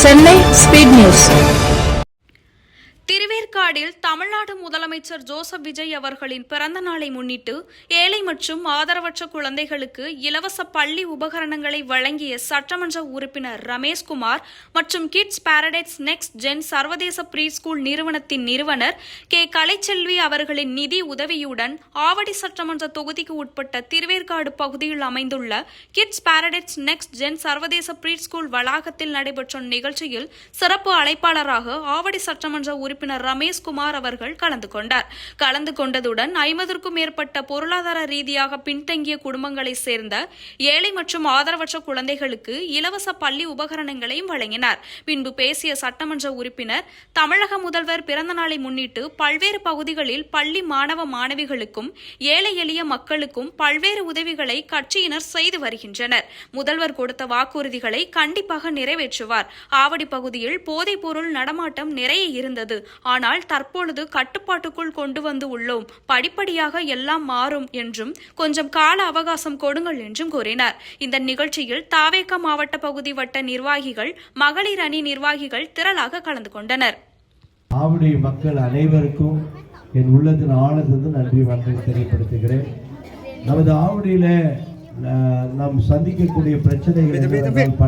Chennai speed news. திருவேற்காடில் தமிழ்நாடு முதலமைச்சர் ஜோசப் விஜய் அவர்களின் பிறந்த நாளை முன்னிட்டு ஏழை மற்றும் ஆதரவற்ற குழந்தைகளுக்கு இலவச பள்ளி உபகரணங்களை வழங்கிய சட்டமன்ற உறுப்பினர் ரமேஷ்குமார் மற்றும் கிட்ஸ் பாரடைஸ் நெக்ஸ்ட் ஜென் சர்வதேச ப்ரீ ஸ்கூல் நிறுவனத்தின் நிறுவனர் கே கலைச்செல்வி அவர்களின் நிதி உதவியுடன் ஆவடி சட்டமன்ற தொகுதிக்கு உட்பட்ட திருவேற்காடு பகுதியில் அமைந்துள்ள கிட்ஸ் பாரடைஸ் நெக்ஸ்ட் ஜென் சர்வதேச ப்ரீ ஸ்கூல் வளாகத்தில் நடைபெற்ற நிகழ்ச்சியில் சிறப்பு அழைப்பாளராக ஆவடி சட்டமன்ற உறுப்பினர் ரமேஷ்குமார் அவர்கள் கலந்து கொண்டதுடன் 50க்கும் மேற்பட்ட பொருளாதார ரீதியாக பின்தங்கிய குடும்பங்களைச் சேர்ந்த ஏழை மற்றும் ஆதரவற்ற குழந்தைகளுக்கு இலவச பள்ளி உபகரணங்களையும் வழங்கினார். பின்பு பேசிய சட்டமன்ற உறுப்பினர், தமிழக முதல்வர் பிறந்த நாளை முன்னிட்டு பல்வேறு பகுதிகளில் பள்ளி மாணவ மாணவிகளுக்கும் ஏழை எளிய மக்களுக்கும் பல்வேறு உதவிகளை கட்சியினர் செய்து வருகின்றனர். முதல்வர் கொடுத்த வாக்குறுதிகளை கண்டிப்பாக நிறைவேற்றுவார். ஆவடி பகுதியில் போதைப் பொருள் நடமாட்டம் நிறைய இருந்தது. ஆனால் தற்பொழுது கட்டுப்பாட்டுக்குள் கொண்டு வந்து உள்ளோம். படிப்படியாக எல்லாம் மாறும் என்றும் கொஞ்சம் கால அவகாசம் கொடுங்கள் என்றும் கூறினார். இந்த நிகழ்ச்சியில் தாவேகா மாவட்ட பகுதி வட்ட நிர்வாகிகள், மகளிர் அணி நிர்வாகிகள் திரளாக கலந்து கொண்டனர். ஆவடி மக்கள் அனைவருக்கும் என் உள்ளத்தின் ஆழத்திலிருந்து நன்றி வணக்கம் தெரியப்படுத்துகிறேன். நமது ஆவடியில நாம் சந்திக்கக்கூடிய பிரச்சனைகள்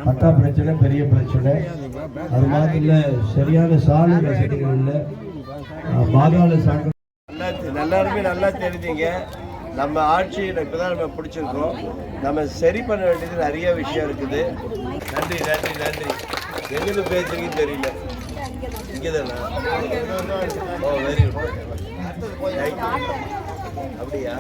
பட்டா பிரச்சனை பெரிய பிரச்சனை. அது மாதிரி சரியான சாலை வசதிகள் இல்லை. பாதாள சாலை எல்லாருமே நல்லா தெரிஞ்சீங்க. நம்ம ஆட்சி இப்பதான் நம்ம பிடிச்சிருக்கோம். நம்ம சரி பண்ண வேண்டியது நிறைய விஷயம் இருக்குது. நன்றி நன்றி நன்றி. எங்கிருந்து பேசுறீங்கன்னு தெரியல. இங்கதானா? ஓ வெரி குட். அப்படியா?